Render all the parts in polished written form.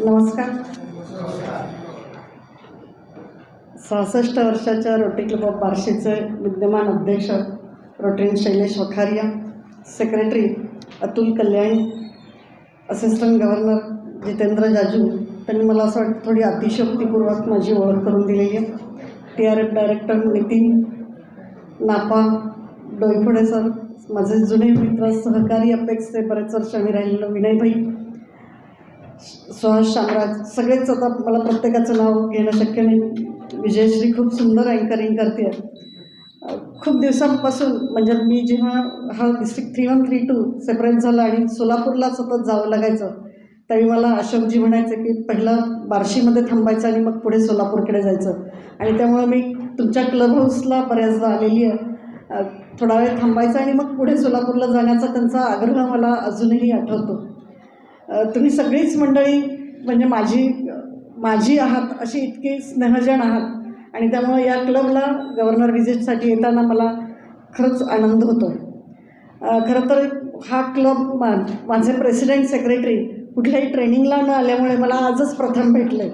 नमस्कार. 66 वर्षाच्या rotary club of बार्शीचे विद्यमान अध्यक्ष Rotarian Shailesh Vakharia, secretary Atul Kalyani, assistant governor Jitendra Jaju, त्यांनी मला असं वाटतं थोडी अतिशयोक्तीपूर्वक माझी ओळख करून दिलेली आहे. TRF डायरेक्टर नितीन नापा डोईफोडे सर, माझे जुने मित्र सहकारी अपेक्षे बरेच वर्ष आम्ही राहिलेलो विनयभाई, सुहास शामराज, सगळेच. आता मला प्रत्येकाचं नाव घेणं शक्य नाही. विजयश्री खूप सुंदर अँकरिंग करते आहे. खूप दिवसांपासून म्हणजे मी जेव्हा हा डिस्ट्रिक्ट 3132 सेपरेट झाला आणि सोलापूरला सतत जावं लागायचं, त्यावेळी मला अशोकजी म्हणायचे की पहिलं बार्शीमध्ये थांबायचं आणि मग पुढे सोलापूरकडे जायचं. आणि त्यामुळे मी तुमच्या क्लब हाऊसला बऱ्याचदा आलेली आहे. थोडा वेळ थांबायचा आणि मग पुढे सोलापूरला जाण्याचा त्यांचा आग्रह मला अजूनही आठवतो. तुम्ही सगळीच मंडळी म्हणजे माझी आहात, अशी इतकी स्नेहजन आहात आणि त्यामुळे या क्लबला गव्हर्नर व्हिजिटसाठी येताना मला खरंच आनंद होतो. खरं तर हा क्लब माझे प्रेसिडेंट सेक्रेटरी कुठल्याही ट्रेनिंगला न आल्यामुळे मला आजच प्रथम भेटले.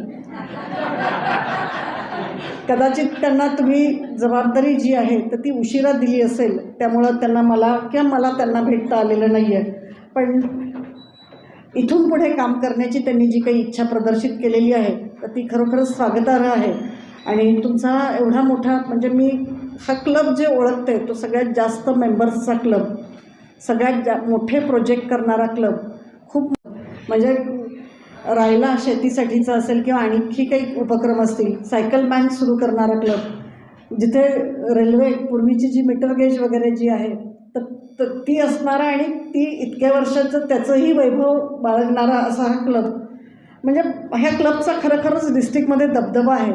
कदाचित त्यांना तुम्ही जबाबदारी जी आहे तर ती उशिरा दिली असेल, त्यामुळं त्यांना मला त्यांना भेटता आलेलं नाही आहे. पण इथून पुढे काम करण्याची त्यांनी जी काही इच्छा प्रदर्शित केलेली आहे तर ती खरोखरच स्वागतार्ह आहे. आणि तुमचा एवढा मोठा म्हणजे मी हा क्लब जे ओळखते तो सगळ्यात जास्त मेंबर्सचा क्लब, सगळ्यात मोठे प्रोजेक्ट करणारा क्लब, खूप म्हणजे रायला शेतीसाठीचा असेल किंवा आणखी काही उपक्रम असतील, सायकल बँक सुरू करणारा क्लब, जिथे रेल्वे पूर्वीची जी मीटर गेज वगैरे जी आहे तर ती असणारा आणि ती इतक्या वर्षाचं त्याचंही वैभव बाळगणारा असा हा क्लब. म्हणजे ह्या क्लबचा खरोखरच डिस्ट्रिक्टमध्ये दबदबा आहे.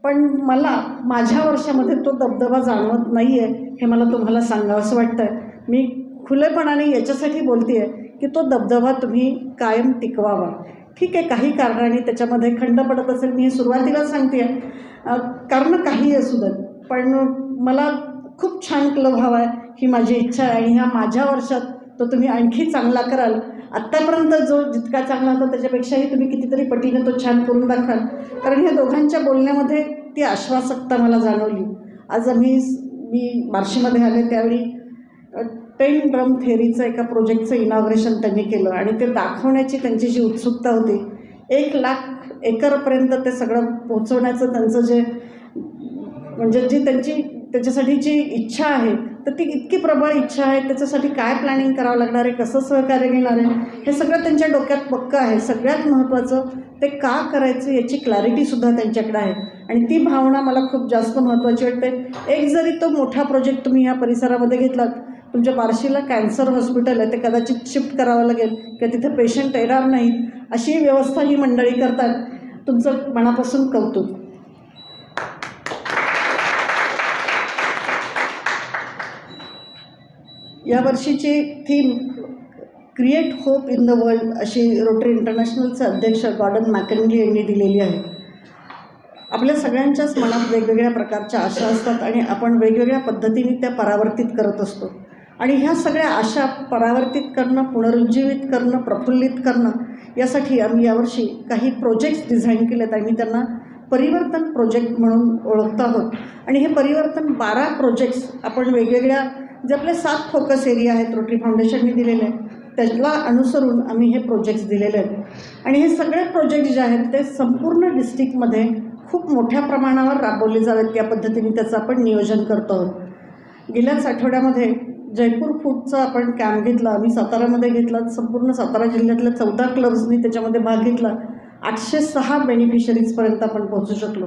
पण मला माझ्या वर्षामध्ये तो दबदबा जाणवत नाही आहे, हे मला तुम्हाला सांगावंसं वाटतं आहे. मी खुलेपणाने याच्यासाठी बोलते आहे की तो दबदबा तुम्ही कायम टिकवावा. ठीक आहे, काही कारणाने त्याच्यामध्ये खंड पडत असेल, मी हे सुरुवातीलाच सांगते आहे, कारण काही असू देत, पण मला खूप छान क्लब हवा आहे ही माझी इच्छा आहे. आणि ह्या माझ्या वर्षात तो तुम्ही आणखी चांगला कराल. आत्तापर्यंत जो जितका चांगला होता त्याच्यापेक्षाही तुम्ही कितीतरी पटीने तो छान करून दाखवाल. कारण ह्या दोघांच्या बोलण्यामध्ये ती आश्वासकता मला जाणवली. आज मी बार्शीमध्ये आले त्यावेळी 10 ड्रम थेअरीचं एका प्रोजेक्टचं इनॉग्रेशन त्यांनी केलं आणि ते दाखवण्याची त्यांची जी उत्सुकता होती, 1,00,000 एकरपर्यंत ते सगळं पोहोचवण्याचं त्यांचं जे म्हणजे जी त्याच्यासाठी जी इच्छा आहे तर ती इतकी प्रबळ इच्छा आहे. त्याच्यासाठी काय प्लॅनिंग करावं लागणार आहे, कसं सहकार्य घेणार आहे, हे सगळं त्यांच्या डोक्यात पक्कं आहे. सगळ्यात महत्त्वाचं ते का करायचं याची क्लॅरिटीसुद्धा त्यांच्याकडे आहे आणि ती भावना मला खूप जास्त महत्त्वाची वाटते. एक जरी तो मोठा प्रोजेक्ट तुम्ही ह्या परिसरामध्ये घेतलात, तुमच्या बार्शीला कॅन्सर हॉस्पिटल आहे, ते कदाचित शिफ्ट करावं लागेल किंवा तिथे पेशंट येणार नाहीत, अशी व्यवस्था ही मंडळी करतात. तुमचं मनापासून कौतुक. यावर्षीची theme create hope in the world अशी रोटरी इंटरनॅशनलचे अध्यक्ष गॉर्डन मॅकनली यांनी दिलेली आहे. आपल्या सगळ्यांच्याच मनात वेगवेगळ्या प्रकारच्या आशा असतात आणि आपण वेगवेगळ्या पद्धतीने त्या परावर्तित करत असतो. आणि ह्या सगळ्या आशा परावर्तित करणं, पुनरुज्जीवित करणं, प्रफुल्लित करणं यासाठी आम्ही यावर्षी काही प्रोजेक्ट्स डिझाईन केलेत. आम्ही त्यांना परिवर्तन प्रोजेक्ट म्हणून ओळखत आहोत. आणि हे परिवर्तन 12 प्रोजेक्ट्स आपण वेगवेगळ्या जे आपले 7 फोकस एरिया आहेत रोटरी फाउंडेशनने दिलेले आहेत, त्याला अनुसरून आम्ही हे प्रोजेक्ट्स दिलेले आहेत. आणि हे सगळे प्रोजेक्ट्स जे आहेत ते संपूर्ण डिस्ट्रिक्टमध्ये खूप मोठ्या प्रमाणावर राबवले जावेत या पद्धतीने त्याचं आपण नियोजन करतो आहोत. गेल्याच आठवड्यामध्ये जयपूर फूडचा आपण कॅम्प घेतला. आम्ही सातारामध्ये घेतला. संपूर्ण सातारा जिल्ह्यातल्या 14 क्लब्सनी त्याच्यामध्ये भाग घेतला. 806 बेनिफिशरीजपर्यंत आपण पोहोचू शकलो.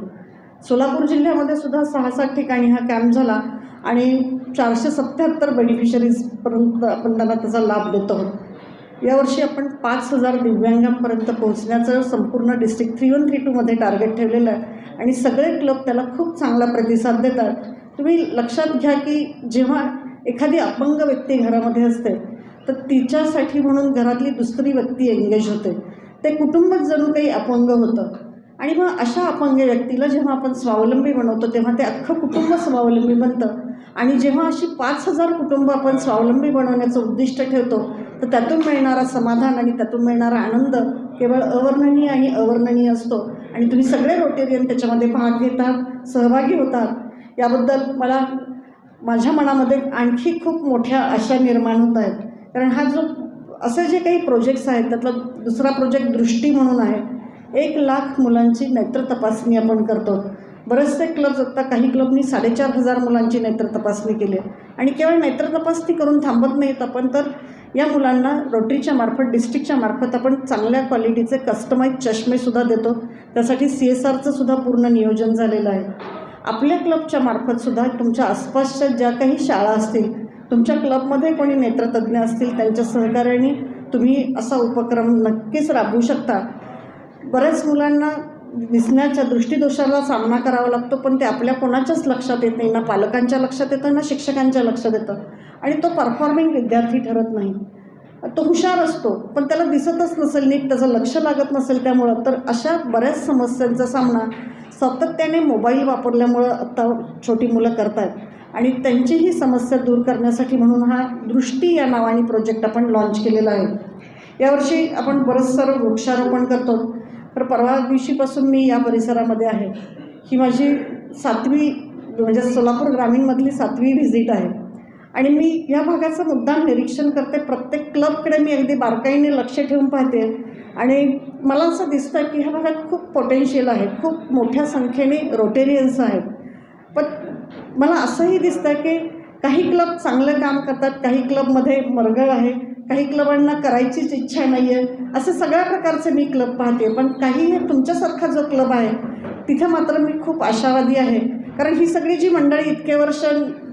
सोलापूर जिल्ह्यामध्ये सुद्धा 6-7 ठिकाणी हा कॅम्प झाला आणि 477 बेनिफिशरीजपर्यंत आपण त्यांना त्याचा लाभ देतो आहोत. यावर्षी आपण 5,000 दिव्यांगांपर्यंत पोहोचण्याचं संपूर्ण डिस्ट्रिक्ट 3132मध्ये टार्गेट ठेवलेलं आहे आणि सगळे क्लब त्याला खूप चांगला प्रतिसाद देतात. तुम्ही लक्षात घ्या की जेव्हा एखादी अपंग व्यक्ती घरामध्ये असते तर तिच्यासाठी म्हणून घरातली दुसरी व्यक्ती एंगेज होते. ते कुटुंबच जणू काही अपंग होतं. आणि मग अशा अपंग व्यक्तीला जेव्हा आपण स्वावलंबी बनवतो तेव्हा ते अख्खं कुटुंब स्वावलंबी बनतं. आणि जेव्हा अशी 5,000 कुटुंब आपण स्वावलंबी बनवण्याचं उद्दिष्ट ठेवतो तर त्यातून मिळणारा समाधान आणि त्यातून मिळणारा आनंद केवळ अवर्णनीय आणि अवर्णनीय असतो. आणि तुम्ही सगळे रोटेरियन त्याच्यामध्ये भाग घेतात, सहभागी होतात, याबद्दल मला माझ्या मनामध्ये आणखी खूप मोठ्या आशा निर्माण होत आहेत. कारण हा जो असे जे काही प्रोजेक्ट्स आहेत त्यातला दुसरा प्रोजेक्ट दृष्टी म्हणून आहे. 1,00,000 मुलांची नेत्र तपासणी आपण करतो. बरेचसे क्लब्स, आता काही क्लबनी 4,500 मुलांची नेत्र तपासणी केली आहे. आणि केवळ नेत्र तपासणी करून थांबत नाहीत आपण, तर या मुलांना रोटरीच्या मार्फत, डिस्ट्रिक्टच्या मार्फत आपण चांगल्या क्वालिटीचे कस्टमाइज चष्मेसुद्धा देतो. त्यासाठी CSRचं सुद्धा पूर्ण नियोजन झालेलं आहे. आपल्या क्लबच्या मार्फतसुद्धा तुमच्या आसपासच्या ज्या काही शाळा असतील, तुमच्या क्लबमध्ये कोणी नेत्रतज्ञ असतील, त्यांच्या सहकार्याने तुम्ही असा उपक्रम नक्कीच राबवू शकता. बऱ्याच मुलांना दिसण्याच्या दृष्टीदोषाला सामना करावा लागतो, पण ते आपल्या कोणाच्याच लक्षात येत नाही. ना पालकांच्या लक्षात येतं, ना शिक्षकांच्या लक्षात येतं. आणि तो परफॉर्मिंग विद्यार्थी ठरत नाही. तो हुशार असतो, पण त्याला दिसतच नसेल नीट, त्याचं लक्ष लागत नसेल त्यामुळं. तर अशा बऱ्याच समस्यांचा सामना सातत्याने मोबाईल वापरल्यामुळं आत्ता छोटी मुलं करत आहेत. आणि त्यांची ही समस्या दूर करण्यासाठी म्हणून हा दृष्टी या नावाने प्रोजेक्ट आपण लॉन्च केलेला आहे. यावर्षी आपण बरंच सारं वृक्षारोपण करतो. तर परवा दिवशीपासून मी या परिसरामध्ये आहे. ही माझी 7वी म्हणजे सोलापूर ग्रामीणमधली 7वी व्हिजिट आहे. आणि मी या भागाचं मुद्दाम निरीक्षण करते. प्रत्येक क्लबकडे मी अगदी बारकाईने लक्ष ठेवून पाहते. आणि मला असं दिसतं की ह्या भागात खूप पोटेन्शियल आहे, खूप मोठ्या संख्येने रोटेरियन्स आहेत. पण मला असंही दिसतं की काही क्लब चांगलं काम करतात, काही क्लबमध्ये मरगळ आहे, काही क्लबांना करायचीच इच्छा नाही आहे. असे सगळ्या प्रकारचे मी क्लब पाहते. पण काही तुमच्यासारखा जो क्लब आहे तिथं मात्र मी खूप आशावादी आहे. कारण ही सगळी जी मंडळी इतके वर्ष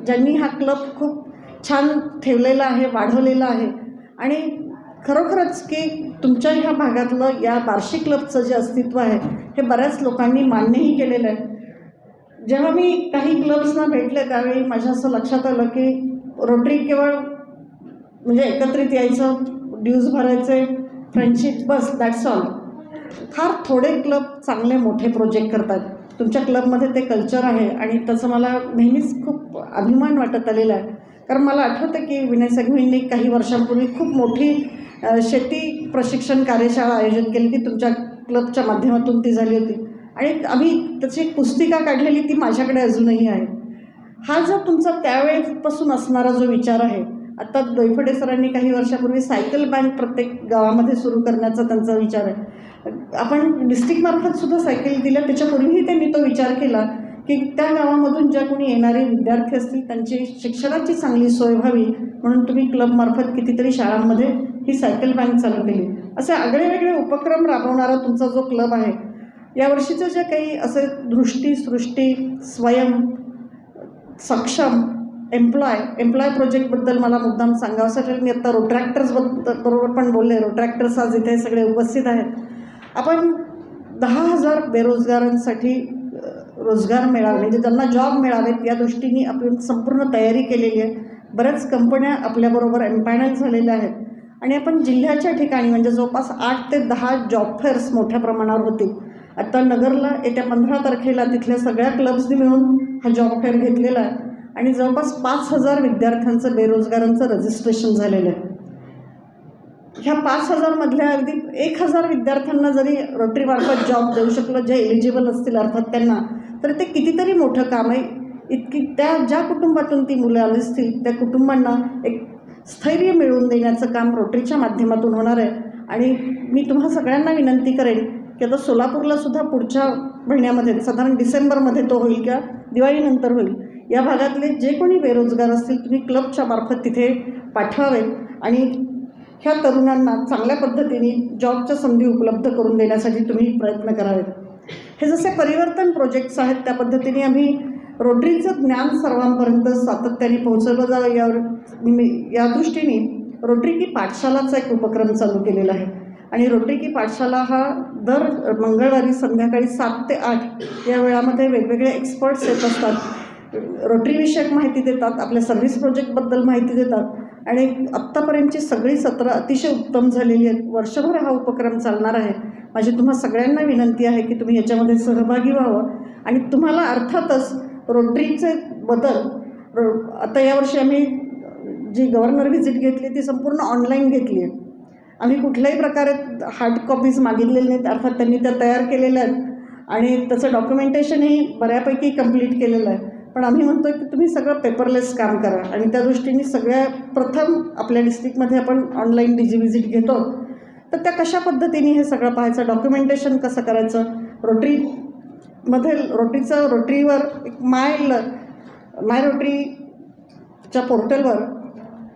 ज्यांनी हा क्लब खूप छान ठेवलेला आहे, वाढवलेला आहे. आणि खरोखरच की तुमच्या ह्या भागातलं या बार्शी क्लबचं जे अस्तित्व आहे हे बऱ्याच लोकांनी मान्यही केलेलं आहे. जेव्हा मी काही क्लब्सना भेटले त्यावेळी माझ्या असं लक्षात आलं की रोटरी केवळ म्हणजे एकत्रित यायचं, ड्यूज भरायचे, फ्रेंडशिप, बस दॅट्स ऑल. फार थोडे क्लब चांगले मोठे प्रोजेक्ट करतात. तुमच्या क्लबमध्ये ते कल्चर आहे आणि त्याचं मला नेहमीच खूप अभिमान वाटत आलेला आहे. कारण मला आठवतं की विनय संघवींनी काही वर्षांपूर्वी खूप मोठी शेती प्रशिक्षण कार्यशाळा आयोजित केली ती तुमच्या क्लबच्या माध्यमातून ती झाली होती. आणि आम्ही त्याची एक पुस्तिका काढलेली, ती माझ्याकडे अजूनही आहे. हा जो तुमचा त्यावेळेपासून असणारा जो विचार आहे, आता दोयफडे सरांनी काही वर्षापूर्वी सायकल बँक प्रत्येक गावामध्ये सुरू करण्याचा त्यांचा विचार आहे. आपण डिस्ट्रिक्टमार्फतसुद्धा सायकल दिल्या. त्याच्यापूर्वीही त्यांनी तो विचार केला की त्या गावामधून ज्या कोणी येणारे विद्यार्थी असतील त्यांची शिक्षणाची चांगली सोय व्हावी म्हणून तुम्ही क्लबमार्फत कितीतरी शाळांमध्ये ही सायकल बँक चालू केली. असे आगळेवेगळे उपक्रम राबवणारा तुमचा जो क्लब आहे, यावर्षीचं जे काही असे दृष्टी, सृष्टी, स्वयं, सक्षम, एम्प्लॉय प्रोजेक्टबद्दल मला मुद्दाम सांगावं वाटेल. मी आत्ता रोट्रॅक्टर्सबरोबर पण बोलले. रोट्रॅक्टर्स आज इथे सगळे उपस्थित आहेत. आपण 10,000 बेरोजगारांसाठी रोजगार मिळावे म्हणजे त्यांना जॉब मिळावेत या दृष्टीने आपण संपूर्ण तयारी केलेली आहे. बऱ्याच कंपन्या आपल्याबरोबर एम्पॅनल झालेल्या आहेत. आणि आपण जिल्ह्याच्या ठिकाणी म्हणजे जवळपास 8 ते 10 जॉब फेअर्स मोठ्या प्रमाणावर होतील. आत्ता नगरला येत्या 15 तारखेला तिथल्या सगळ्या क्लब्सनी मिळून हा जॉब फेअर घेतलेला आहे. आणि जवळपास 5,000 विद्यार्थ्यांचं बेरोजगारांचं रजिस्ट्रेशन झालेलं आहे. ह्या 5,000मधल्या अगदी 1,000 विद्यार्थ्यांना जरी रोटरीमार्फत जॉब देऊ शकलं, जे एलिजिबल असतील अर्थात त्यांना, तर ते कितीतरी मोठं काम आहे. इतकी त्या ज्या कुटुंबातून ती मुलं आली असतील त्या कुटुंबांना एक स्थैर्य मिळवून देण्याचं काम रोटरीच्या माध्यमातून होणार आहे. आणि मी तुम्हा सगळ्यांना विनंती करेन की आता सोलापूरलासुद्धा पुढच्या महिन्यामध्ये साधारण डिसेंबरमध्ये तो होईल किंवा दिवाळीनंतर होईल. या भागातले जे कोणी बेरोजगार असतील तुम्ही क्लबच्या मार्फत तिथे पाठवावे आणि ह्या तरुणांना चांगल्या पद्धतीने जॉबच्या संधी उपलब्ध करून देण्यासाठी तुम्ही प्रयत्न करावेत. हे जसे परिवर्तन प्रोजेक्ट्स आहेत त्या पद्धतीने आम्ही रोटरीचं ज्ञान सर्वांपर्यंत सातत्याने पोहोचवलं जावं या दृष्टीने रोटरी की पाठशालाचा एक उपक्रम चालू केलेला आहे. आणि रोटरी की पाठशाला हा दर मंगळवारी संध्याकाळी 7 ते 8 या वेळामध्ये वेगवेगळे एक्सपर्ट्स येत असतात. रोटरीविषयक माहिती देतात, आपल्या सर्व्हिस प्रोजेक्टबद्दल माहिती देतात. आणि आत्तापर्यंतची सगळी सत्रं अतिशय उत्तम झालेली आहेत. वर्षभर हा उपक्रम चालणार आहे. माझी तुम्हा सगळ्यांना विनंती आहे की तुम्ही याच्यामध्ये सहभागी व्हावं. आणि तुम्हाला अर्थातच रोटरीचे बदल आता यावर्षी आम्ही जी गव्हर्नर व्हिजिट घेतली ती संपूर्ण ऑनलाईन घेतली आहे. आम्ही कुठल्याही प्रकारे हार्ड कॉपीज मागितलेल्या नाहीत, अर्थात त्यांनी त्या तयार केलेल्या आहेत आणि त्याचं डॉक्युमेंटेशनही बऱ्यापैकी कंप्लीट केलेलं आहे. पण आम्ही म्हणतो की तुम्ही सगळं पेपरलेस काम करा आणि त्या दृष्टीने सगळ्या प्रथम आपल्या डिस्ट्रिक्टमध्ये आपण ऑनलाईन DG व्हिजिट घेतो. तर त्या कशा पद्धतीने हे सगळं पाहायचं, डॉक्युमेंटेशन कसं करायचं, रोटरीवर एक माय रोटरीच्या पोर्टलवर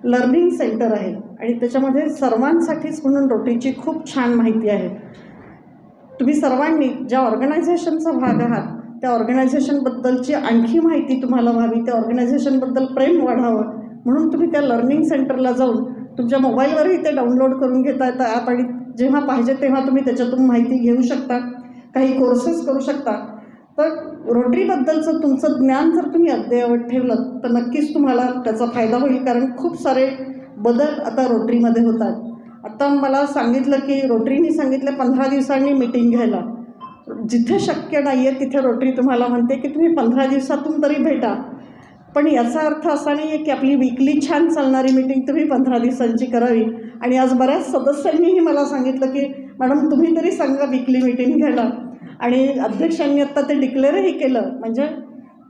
लर्निंग सेंटर आहे आणि त्याच्यामध्ये सर्वांसाठीच म्हणून रोटरीची खूप छान माहिती आहे. तुम्ही सर्वांनी ज्या ऑर्गनायझेशनचा भाग आहात त्या ऑर्गनायझेशनबद्दलची आणखी माहिती तुम्हाला व्हावी, त्या ऑर्गनायझेशनबद्दल प्रेम वाढावं म्हणून तुम्ही त्या लर्निंग सेंटरला जाऊन तुमच्या मोबाईलवरही ते डाउनलोड करून घेता येतं ॲप आणि जेव्हा पाहिजे तेव्हा तुम्ही त्याच्यातून माहिती घेऊ शकता, काही कोर्सेस करू शकता. तर रोटरीबद्दलचं तुमचं ज्ञान जर तुम्ही अद्ययावत ठेवलं तर नक्कीच तुम्हाला त्याचा फायदा होईल, कारण खूप सारे बदल आता रोटरीमध्ये होतात. आता मला सांगितलं की रोटरीने सांगितलं 15 दिवसांनी मीटिंग घ्यायला. जिथे शक्य नाही आहे तिथे रोटरी तुम्हाला म्हणते की तुम्ही 15 दिवसातून तरी भेटा, पण याचा अर्थ असा नाही आहे की आपली वीकली छान चालणारी मीटिंग तुम्ही 15 दिवसांची करावी. आणि आज बऱ्याच सदस्यांनीही मला सांगितलं की मॅडम तुम्ही तरी सांगा वीकली मीटिंग घ्यायला, आणि अध्यक्षांनी आत्ता ते डिक्लेअरही केलं. म्हणजे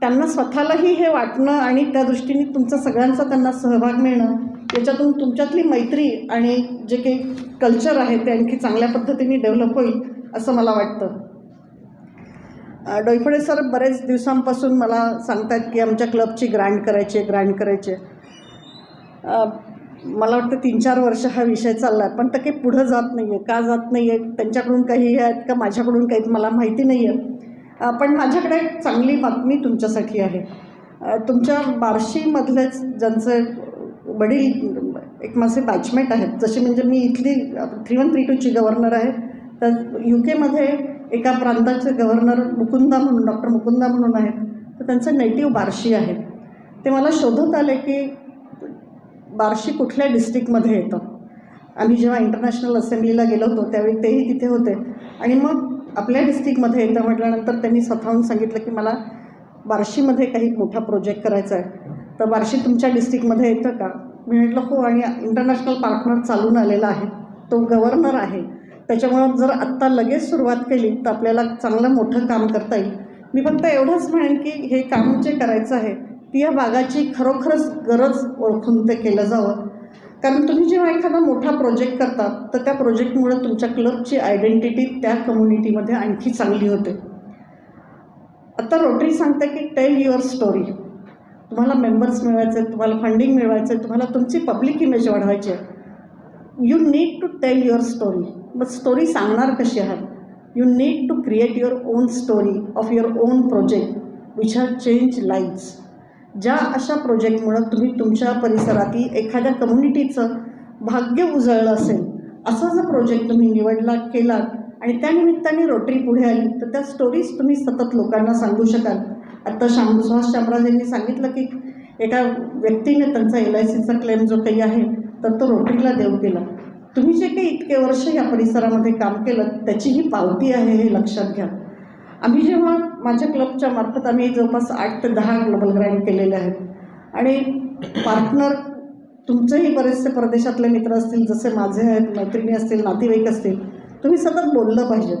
त्यांना स्वतःलाही हे वाटणं आणि त्या दृष्टीने तुमचा सगळ्यांचा त्यांना सहभाग मिळणं, याच्यातून तुमच्यातली मैत्री आणि जे काही कल्चर आहे ते आणखी चांगल्या पद्धतीने डेव्हलप होईल असं मला वाटतं. डोईफोडे सर बरेच दिवसांपासून मला सांगतात की आमच्या क्लबची ग्रँड करायची. मला वाटतं 3-4 वर्ष हा विषय चालला आहे, पण ते काही पुढं जात नाही आहे. का जात नाही आहे, त्यांच्याकडून काही हे आहेत का माझ्याकडून काही मला माहिती नाही आहे. पण माझ्याकडे एक चांगली बातमी तुमच्यासाठी आहे. तुमच्या बार्शीमधलेच ज्यांचे वडील एक माझे बॅचमेट आहेत, जसे म्हणजे मी इथली 3132ची गव्हर्नर आहे, तर UK एका प्रांताचे गव्हर्नर डॉक्टर मुकुंदा म्हणून आहेत, तर त्यांचं नेटिव्ह बार्शी आहे. ते मला शोधत आले की बार्शी कुठल्या डिस्ट्रिक्टमध्ये येतं. आम्ही जेव्हा इंटरनॅशनल असेंब्लीला गेलो होतो त्यावेळी तेही तिथे होते आणि मग आपल्या डिस्ट्रिक्टमध्ये येतं म्हटल्यानंतर त्यांनी स्वतःहून सांगितलं की मला बार्शीमध्ये काही मोठा प्रोजेक्ट करायचा आहे, तर बार्शी तुमच्या डिस्ट्रिक्टमध्ये येतं का. मी म्हटलं हो, आणि इंटरनॅशनल पार्टनर चालून आलेला आहे, तो गव्हर्नर आहे, त्याच्यामुळं जर आत्ता लगेच सुरुवात केली तर आपल्याला चांगलं मोठं काम करता येईल. मी फक्त एवढंच म्हणेन की हे काम जे करायचं आहे ती या भागाची खरोखरच गरज ओळखून ते केलं जावं, कारण तुम्ही जेव्हा एखादा मोठा प्रोजेक्ट करता तर त्या प्रोजेक्टमुळे तुमच्या क्लबची आयडेंटिटी त्या कम्युनिटीमध्ये आणखी चांगली होते. आता रोटरी सांगते की टेल युअर स्टोरी. तुम्हाला मेंबर्स मिळवायचे आहेत, तुम्हाला फंडिंग मिळवायचं आहे, तुम्हाला तुमची पब्लिक इमेज वाढवायची आहे. You need to tell your story. मग स्टोरी सांगणार कशी आहात. You need to create your own story of your own project which have change lifes. ज्या अशा प्रोजेक्टमुळं तुम्ही तुमच्या परिसरातील एखाद्या कम्युनिटीचं भाग्य उजळलं असेल, असा जर प्रोजेक्ट तुम्ही निवडला केलात आणि त्यानिमित्ताने रोटरी पुढे आली तर त्या स्टोरीज तुम्ही सतत लोकांना सांगू शकाल. आत्ता सुहास शामराज यांनी सांगितलं की एका व्यक्तीने त्यांचा LICचा क्लेम जो काही आहे तर तो रोटरीला देऊ केला. तुम्ही जे काही इतके वर्ष या परिसरामध्ये काम केलं त्याची ही पावती आहे, हे लक्षात घ्या. आम्ही जेव्हा माझ्या क्लबच्या मार्फत आम्ही जवळपास 8 ते 10 ग्लोबल ग्रँड केलेले आहेत आणि पार्टनर तुमचेही बरेचसे परदेशातले मित्र असतील, जसे माझे आहेत, मैत्रिणी असतील, नातेवाईक असतील, तुम्ही सतत बोललं पाहिजे.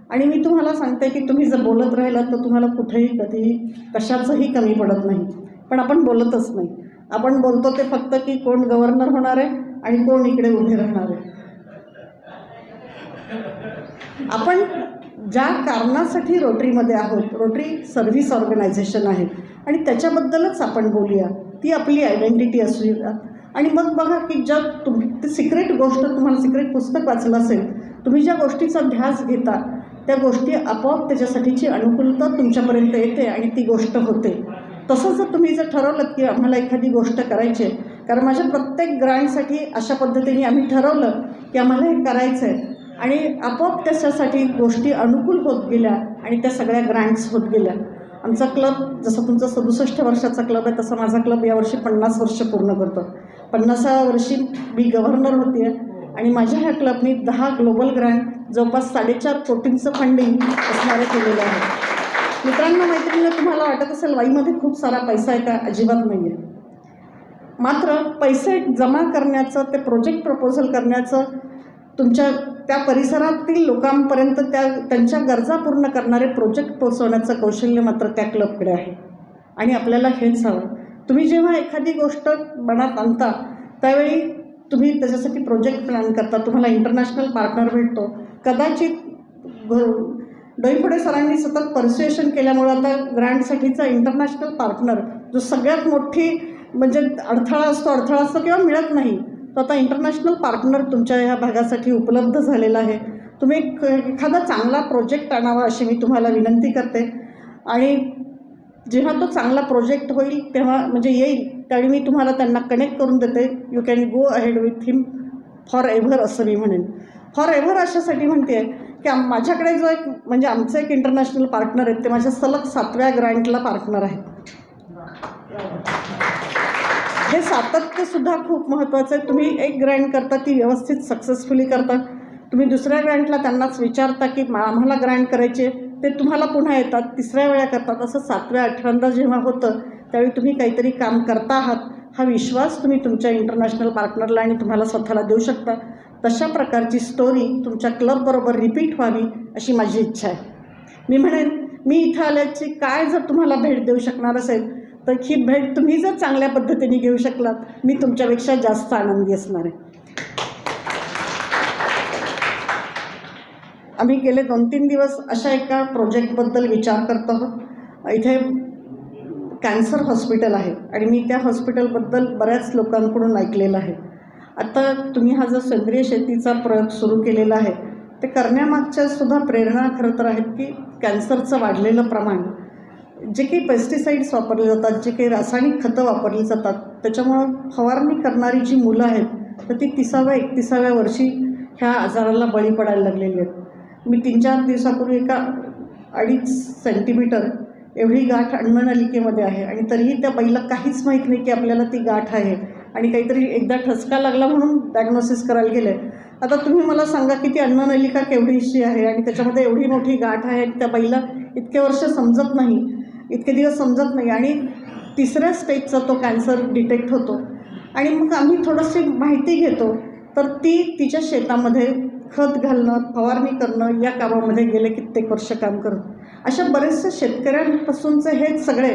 आणि मी तुम्हाला सांगते की तुम्ही जर बोलत राहिलात तर तुम्हाला कुठेही कधीही कशाचंही कमी पडत नाही. पण आपण बोलतच नाही. आपण बोलतो ते फक्त की कोण गव्हर्नर होणार आहे आणि कोण इकडे उभे राहणार आहे. आपण ज्या कारणासाठी रोटरीमध्ये आहोत, रोटरी सर्व्हिस ऑर्गनायझेशन आहे आणि त्याच्याबद्दलच आपण बोलूया. ती आपली आयडेंटिटी असूया. आणि मग बघा की ज्या ते सिक्रेट गोष्ट, तुम्हाला सिक्रेट पुस्तक वाचलं असेल, तुम्ही ज्या गोष्टीचा ध्यास घेता त्या गोष्टी आपोआप त्याच्यासाठीची अनुकूलता तुमच्यापर्यंत येते आणि ती गोष्ट होते. तसं जर तुम्ही जर ठरवलं की आम्हाला एखादी गोष्ट करायची आहे, कारण माझ्या प्रत्येक ग्रँडसाठी अशा पद्धतीने आम्ही ठरवलं की आम्हाला हे करायचं आहे आणि आपोआप त्याच्यासाठी गोष्टी अनुकूल होत गेल्या आणि त्या सगळ्या ग्रँट्स होत गेल्या. आमचा क्लब, जसं तुमचा 67 वर्षाचा क्लब आहे तसा माझा क्लब यावर्षी 50 वर्ष पूर्ण करतो. 50व्या वर्षी मी गव्हर्नर होते आणि माझ्या ह्या क्लबनी 10 ग्लोबल ग्रँड जवळपास 4.5 कोटींचं फंडिंग असणारे केलेलं आहे. मित्रांनो, मैत्रिणींना तुम्हाला वाटत असेल वाईमध्ये खूप सारा पैसा आहे का? अजिबात नाही आहे. मात्र पैसे जमा करण्याचं, ते प्रोजेक्ट प्रपोजल करण्याचं, तुमच्या त्या परिसरातील लोकांपर्यंत त्यांच्या गरजा पूर्ण करणारे प्रोजेक्ट पोचवण्याचं कौशल्य मात्र त्या क्लबकडे आहे. आणि आपल्याला हेच हवं. तुम्ही जेव्हा एखादी गोष्ट मनात आणता त्यावेळी तुम्ही त्याच्यासाठी प्रोजेक्ट प्लॅन करता, तुम्हाला इंटरनॅशनल पार्टनर भेटतो. कदाचित डोईफोडे सरांनी सतत परस्युएशन केल्यामुळं आता ग्रँटसाठीचा इंटरनॅशनल पार्टनर, जो सगळ्यात मोठी म्हणजे अडथळा असतो किंवा मिळत नाही, तो आता इंटरनॅशनल पार्टनर तुमच्या ह्या भागासाठी उपलब्ध झालेला आहे. तुम्ही एखादा चांगला प्रोजेक्ट आणावा अशी मी तुम्हाला विनंती करते. आणि जेव्हा तो चांगला प्रोजेक्ट होईल तेव्हा म्हणजे येईल त्यावेळी मी तुम्हाला त्यांना कनेक्ट करून देते. You can go ahead with him for ever असं मी म्हणेन. फॉर एव्हर अशासाठी म्हणते आहे की माझ्याकडे जो एक म्हणजे आमचे एक इंटरनॅशनल पार्टनर आहेत, ते माझ्या सलग 7व्या ग्रँटला पार्टनर आहेत. हे सातत्यसुद्धा खूप महत्त्वाचं आहे. तुम्ही एक ग्रँट करता ती व्यवस्थित सक्सेसफुली करता, तुम्ही दुसऱ्या ग्रँटला त्यांनाच विचारता की आम्हाला ग्रँट करायचे, ते तुम्हाला पुन्हा येतात, तिसऱ्या वेळा करतात. असं 7व्या 8व्यांदा जेव्हा होतं त्यावेळी तुम्ही काहीतरी काम करता आहात हा विश्वास तुम्ही तुमच्या इंटरनॅशनल पार्टनरला आणि तुम्हाला स्वतःला देऊ शकता. तशा प्रकारची स्टोरी तुमच्या क्लबबरोबर रिपीट व्हावी अशी माझी इच्छा आहे. मी म्हणेन मी इथं आल्याची काय जर तुम्हाला भेट देऊ शकणार असेल तर ही भेट तुम्ही जर चांगल्या पद्धतीने घेऊ शकलात मी तुमच्यापेक्षा जास्त आनंदी असणार आहे. आम्ही गेले 2-3 दिवस अशा एका प्रोजेक्टबद्दल विचार करत आहोत. इथे कॅन्सर हॉस्पिटल आहे आणि मी त्या हॉस्पिटलबद्दल बऱ्याच लोकांकडून ऐकलेलं आहे. आता तुम्ही हा जो सेंद्रिय शेतीचा प्रयोग सुरू केलेला आहे ते करण्यामागच्या सुद्धा प्रेरणा खरं तर आहेत की कॅन्सरचं वाढलेलं प्रमाण, जे काही पेस्टिसाइड्स वापरले जातात, जे काही रासायनिक खतं वापरली जातात, त्याच्यामुळं फवारणी करणारी जी मुलं आहेत तर ती 30व्या-31व्या वर्षी ह्या आजाराला बळी पडायला लागलेली आहेत. मी 3-4 दिवसापूर्वी एका 2.5 सेंटीमीटर एवढी गाठ अन्ननलिकेमध्ये आहे आणि तरीही त्या बाईला काहीच माहीत नाही की आपल्याला ती गाठ आहे आणि काहीतरी एकदा ठसका लागला म्हणून डायग्नोसिस करायला गेले. आता तुम्ही मला सांगा की ती अन्ननलिका केवढीशी आहे आणि त्याच्यामध्ये एवढी मोठी गाठ आहे आणि त्या बाईला इतके वर्ष समजत नाही, इतके दिवस समजत नाही आणि 3ऱ्या स्टेजचा तो कॅन्सर डिटेक्ट होतो. आणि मग आम्ही थोडीशी माहिती घेतो तर ती तिच्या शेतामध्ये खत घालणं, फवारणी करणं या कामामध्ये गेले कित्येक वर्ष काम करत. अशा बरेचसे शेतकऱ्यांपासूनचे हे सगळे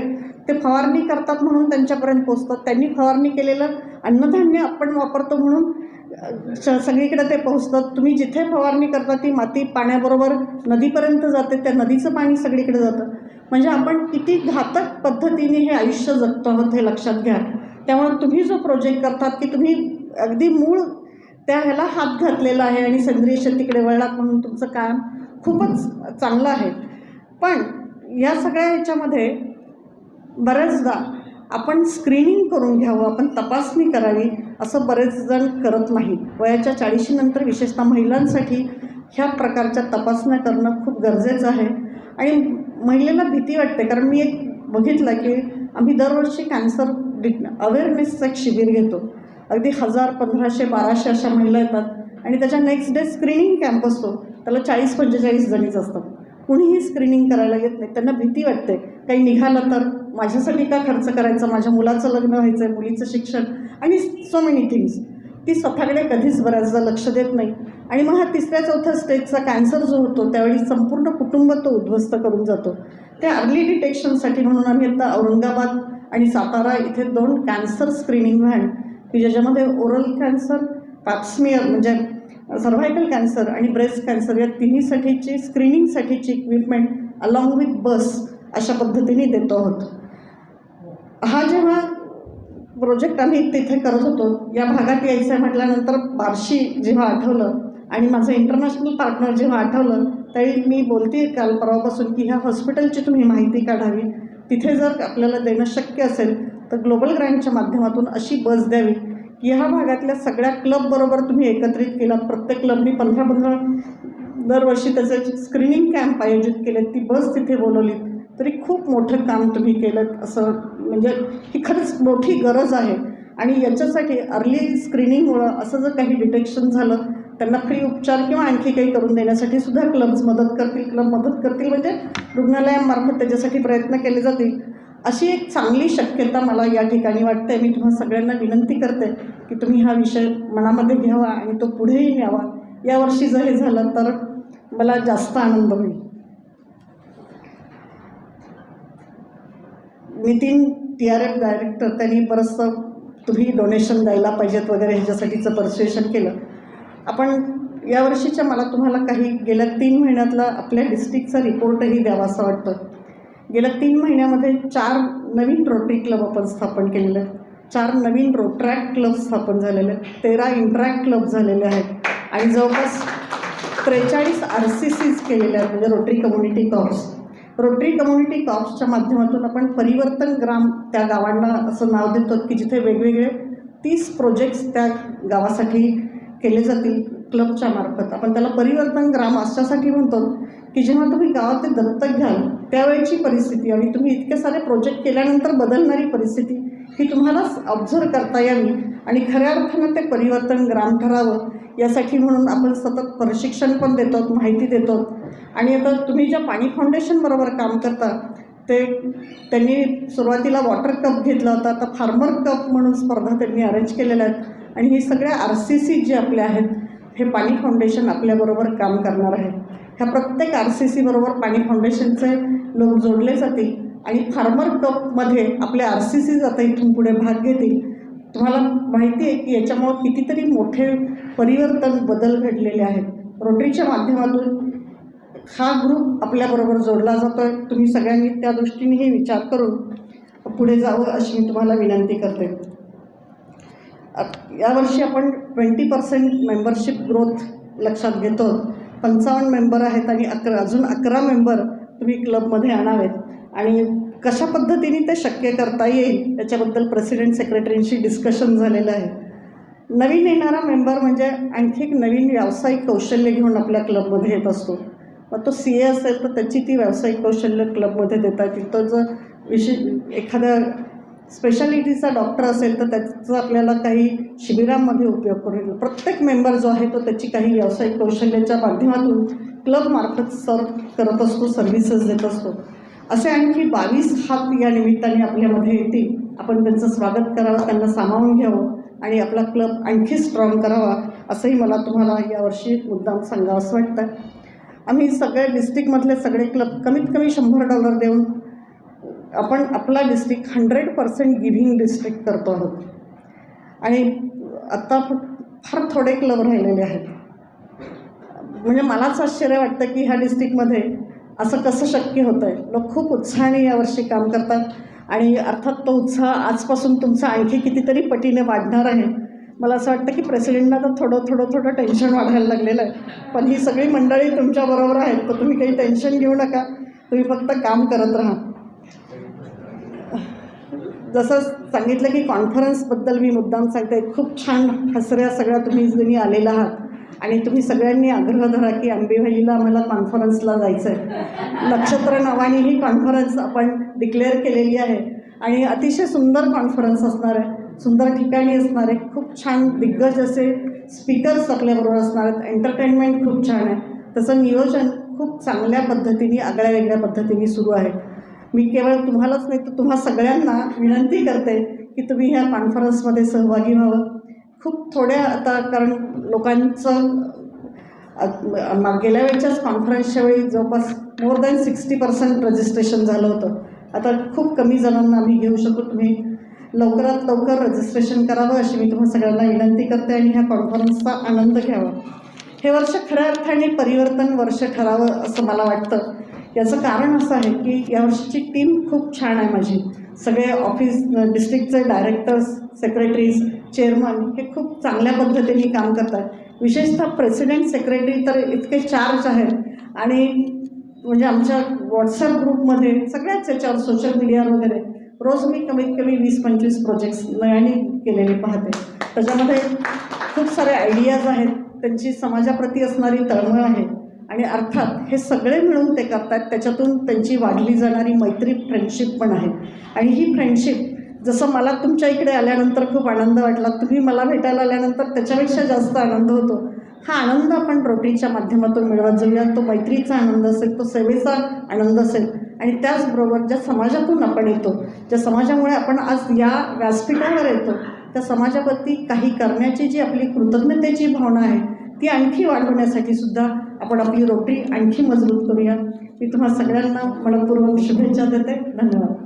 ते फवारणी करतात म्हणून त्यांच्यापर्यंत पोचतात. त्यांनी फवारणी केलेलं अन्नधान्य आपण वापरतो म्हणून सगळीकडे ते पोहोचतात. तुम्ही जिथे फवारणी करता ती माती पाण्याबरोबर नदीपर्यंत जाते, त्या नदीचं पाणी सगळीकडे जातं. म्हणजे आपण किती घातक पद्धतीने हे आयुष्य जगतो आहोत हे लक्षात घ्या. त्यामुळे तुम्ही जो प्रोजेक्ट करतात की तुम्ही अगदी मूळ त्या ह्याला हात घातलेला आहे आणि सेंद्रिय शेतीकडे वळलात म्हणून तुमचं काम खूपच चांगलं आहे. पण या सगळ्या ह्याच्यामध्ये बऱ्याचदा आपण स्क्रीनिंग करून घ्यावं, आपण तपासणी करावी असं बरेच जण करत नाही. वयाच्या 40 नंतर विशेषतः महिलांसाठी ह्या प्रकारच्या तपासण्या करणं खूप गरजेचं आहे. आणि महिलेला भीती वाटते, कारण मी एक बघितलं की आम्ही दरवर्षी कॅन्सर अवेअरनेसचं एक शिबिर घेतो. अगदी 1000, 1500, 1200 अशा महिला येतात आणि त्याच्या नेक्स्ट डे स्क्रीनिंग कॅम्प असतो. त्याला 40-45 जणीच असतात. कुणीही स्क्रीनिंग करायला येत नाही. त्यांना भीती वाटते काही निघालं तर माझ्यासाठी का खर्च करायचं, माझ्या मुलाचं लग्न व्हायचं आहे, मुलीचं शिक्षण आणि सो मेनी थिंग्स. ती स्वतःकडे कधीच बऱ्याचदा लक्ष देत नाही. आणि मग हा 3ऱ्या-4थ्या स्टेजचा कॅन्सर जो होतो त्यावेळी संपूर्ण कुटुंब तो उद्ध्वस्त करून जातो. त्या अर्ली डिटेक्शनसाठी म्हणून आम्ही आता औरंगाबाद आणि सातारा इथे 2 कॅन्सर स्क्रीनिंग व्हॅन की ज्याच्यामध्ये ओरल कॅन्सर, पॅप्समियर म्हणजे सर्व्हायकल कॅन्सर आणि ब्रेस्ट कॅन्सर या तिन्हीसाठीची स्क्रीनिंगसाठीची इक्विपमेंट अलॉंग विथ बस अशा पद्धतीने देतो आहोत. हा जेव्हा प्रोजेक्ट आम्ही तिथे करत होतो, या भागात यायचं आहे म्हटल्यानंतर बार्शी जेव्हा आठवलं आणि माझं इंटरनॅशनल पार्टनर जेव्हा आठवलं त्यावेळी मी बोलते काल परवापासून की ह्या हॉस्पिटलची तुम्ही माहिती काढावी. तिथे जर आपल्याला देणं शक्य असेल तर ग्लोबल ग्रँटच्या माध्यमातून अशी बस द्यावी की ह्या भागातल्या सगळ्या क्लबबरोबर तुम्ही एकत्रित केलात. प्रत्येक क्लबनी 15-15 दरवर्षी त्याचे स्क्रीनिंग कॅम्प आयोजित केले, ती बस तिथे बोलवली तरी खूप मोठं काम तुम्ही केलं. असं म्हणजे ही खरंच मोठी गरज आहे. आणि याच्यासाठी अर्ली स्क्रीनिंगमुळं असं जर काही डिटेक्शन झालं त्यांना फ्री उपचार किंवा आणखी काही करून देण्यासाठी सुद्धा क्लब मदत करतील म्हणजे रुग्णालयांमार्फत त्याच्यासाठी प्रयत्न केले जातील. अशी एक चांगली शक्यता मला या ठिकाणी वाटते. मी तुम्हा सगळ्यांना विनंती करते की तुम्ही हा विषय मनामध्ये घ्यावा आणि तो पुढेही न्यावा. यावर्षी जर हे झालं तर मला जास्त आनंद होईल. नितीन TRF डायरेक्टर त्यांनी बरंचसं तुम्ही डोनेशन द्यायला पाहिजेत वगैरे ह्याच्यासाठीचं पर्स्युएशन केलं. आपण यावर्षीच्या मला तुम्हाला काही गेल्या 3 महिन्यातला आपल्या डिस्ट्रिक्टचा रिपोर्टही द्यावा असं वाटतं. गेल्या 3 महिन्यामध्ये 4 नवीन रोटरी क्लब आपण स्थापन केलेले आहेत, 4 नवीन रोट्रॅक्ट क्लब स्थापन झालेले आहेत, 13 इंट्रॅक्ट क्लब झालेले आहेत आणि जवळपास 43 RCCs केलेले आहेत, म्हणजे Rotary Community Corps. Rotary Community कॉर्प्सच्या माध्यमातून आपण परिवर्तन ग्राम त्या गावांना असं नाव देतो की जिथे वेगवेगळे 30 प्रोजेक्ट्स त्या गावासाठी केले जातील क्लबच्या मार्फत. आपण त्याला परिवर्तन ग्राम अशासाठी म्हणतो की जेव्हा तुम्ही गावात ते दत्तक घ्याल त्यावेळची परिस्थिती आणि तुम्ही इतके सारे प्रोजेक्ट केल्यानंतर बदलणारी परिस्थिती ही तुम्हालाच ऑब्झर्व करता यावी आणि खऱ्या अर्थानं ते परिवर्तन ग्राम ठरावं यासाठी म्हणून आपण सतत प्रशिक्षण पण देतो, माहिती देतो. आणि आता तुम्ही ज्या पाणी फाउंडेशनबरोबर काम करता ते त्यांनी सुरुवातीला वॉटर कप घेतला होता, आता फार्मर कप म्हणून स्पर्धा त्यांनी अरेंज केलेल्या आहेत आणि हे सगळ्या RCC जे आपले आहेत हे पाणी फाउंडेशन आपल्याबरोबर काम करणार आहे. ह्या प्रत्येक RCC बरोबर पाणी फाउंडेशनचे लोक जोडले जातील आणि फार्मर कपमध्ये आपले RCCs आता इथून पुढे भाग घेतील. तुम्हाला माहिती आहे की याच्यामुळं कितीतरी मोठे परिवर्तन बदल घडलेले आहेत. रोटरीच्या माध्यमातून हा ग्रुप आपल्याबरोबर जोडला जातो आहे. तुम्ही सगळ्यांनी त्या दृष्टीनेही विचार करून पुढे जावं अशी मी तुम्हाला विनंती करते. यावर्षी आपण 20% मेंबरशिप ग्रोथ लक्षात घेतो. 55 मेंबर आहेत आणि अजून 11 मेंबर तुम्ही क्लबमध्ये आणावेत आणि कशा पद्धतीने ते शक्य करता येईल याच्याबद्दल प्रेसिडेंट सेक्रेटरींशी डिस्कशन झालेलं आहे. नवीन येणारा मेंबर म्हणजे आणखी एक नवीन व्यावसायिक कौशल्य घेऊन आपल्या क्लबमध्ये येत असतो. मग तो CA असेल तर त्याची ती व्यावसायिक कौशल्य क्लबमध्ये देता येतील. तो जर एखाद्या स्पेशालिटीचा डॉक्टर असेल तर त्याचा आपल्याला काही शिबिरांमध्ये उपयोग करू. प्रत्येक मेंबर जो आहे तो त्याची काही व्यावसायिक कौशल्याच्या माध्यमातून क्लबमार्फत करत असतो, सर्व्हिसेस देत असतो. असे आणखी 22 हात या निमित्ताने आपल्यामध्ये येतील. आपण त्यांचं स्वागत करावं, त्यांना सामावून घ्यावं आणि आपला क्लब आणखी स्ट्रॉंग करावा असंही मला तुम्हाला यावर्षी मुद्दाम सांगावं असं वाटतं. आम्ही सगळ्या डिस्ट्रिक्टमधले सगळे क्लब कमीत कमी $100 देऊन आपण आपला डिस्ट्रिक्ट 100% गिव्हिंग डिस्ट्रिक्ट करतो आहोत आणि आत्ता फार थोडे क्लब राहिलेले आहेत. म्हणजे मलाच आश्चर्य वाटतं की ह्या डिस्ट्रिक्टमध्ये असं कसं शक्य होतं आहे. लोक खूप उत्साहाने यावर्षी काम करतात आणि अर्थात तो उत्साह आजपासून तुमचा आणखी कितीतरी पटीने वाढणार आहे. मला असं वाटतं की प्रेसिडेंटना तर थोडं टेन्शन वाढायला लागलेलं आहे, पण ही सगळी मंडळी तुमच्याबरोबर आहेत तर तुम्ही काही टेन्शन घेऊ नका, तुम्ही फक्त काम करत राहा. जसं सांगितलं की कॉन्फरन्सबद्दल मी मुद्दाम सांगते, खूप छान हसऱ्या सगळ्या तुम्ही जणी आलेला आहात आणि तुम्ही सगळ्यांनी आग्रह धरा की आंबेवलीला आम्हाला कॉन्फरन्सला जायचं आहे. नक्षत्र नावाने ही कॉन्फरन्स आपण डिक्लेअर केलेली आहे आणि अतिशय सुंदर कॉन्फरन्स असणार आहे, सुंदर ठिकाणी असणार आहे, खूप छान दिग्गज असे स्पीकर्स आपल्याबरोबर असणार आहेत, एंटरटेनमेंट खूप छान आहे. तसं नियोजन खूप चांगल्या पद्धतीने, आगळ्या वेगळ्या पद्धतीने सुरू आहे. मी केवळ तुम्हालाच नाही तर तुम्हा सगळ्यांना विनंती करते की तुम्ही ह्या कॉन्फरन्समध्ये सहभागी व्हावं. खूप थोड्या आता कारण लोकांचं गेल्या वेळच्याच कॉन्फरन्सच्या वेळी जवळपास मोर दॅन 60% रजिस्ट्रेशन झालं होतं. आता खूप कमी जणांना आम्ही घेऊ शकू. तुम्ही लवकरात लवकर रजिस्ट्रेशन करावं अशी मी तुम्हा सगळ्यांना विनंती करते आणि ह्या कॉन्फरन्सचा आनंद घ्यावा. हे वर्ष खऱ्या अर्थाने परिवर्तन वर्ष ठरावं असं मला वाटतं. याचं कारण असं आहे की यावर्षीची टीम खूप छान आहे माझी. सगळे ऑफिस डिस्ट्रिक्टचे डायरेक्टर्स, सेक्रेटरीज, चेअरमन हे खूप चांगल्या पद्धतीने काम करतात. विशेषतः प्रेसिडेंट सेक्रेटरी तर इतके चार्ज आहेत आणि म्हणजे आमच्या व्हॉट्सॲप ग्रुपमध्ये सगळ्याच याच्यावर सोशल मीडियावर वगैरे रोज मी कमीत कमी 20-25 प्रोजेक्ट्स नव्याने केलेले पाहते. त्याच्यामध्ये खूप सारे आयडियाज आहेत, त्यांची समाजाप्रती असणारी तळमळ आहे आणि अर्थात हे सगळे मिळून ते करतात. त्याच्यातून त्यांची वाढली जाणारी मैत्री, फ्रेंडशिप पण आहे आणि ही फ्रेंडशिप जसं मला तुमच्या इकडे आल्यानंतर खूप आनंद वाटला, तुम्ही मला भेटायला आल्यानंतर त्याच्यापेक्षा जास्त आनंद होतो. हा आनंद आपण रोटरीच्या माध्यमातून मिळवत जाऊया. तो मैत्रीचा आनंद असेल, तो सेवेचा आनंद असेल, आणि त्याचबरोबर ज्या समाजातून आपण येतो, ज्या समाजामुळे आपण आज या व्यासपीठावर येतो, त्या समाजाप्रती काही करण्याची जी आपली कृतज्ञतेची भावना आहे ती आणखी वाढवण्यासाठी सुद्धा आपण आपली रोटरी आणखी मजबूत करूया. मी तुम्हा सगळ्यांना मनपूर्वक शुभेच्छा देते. धन्यवाद.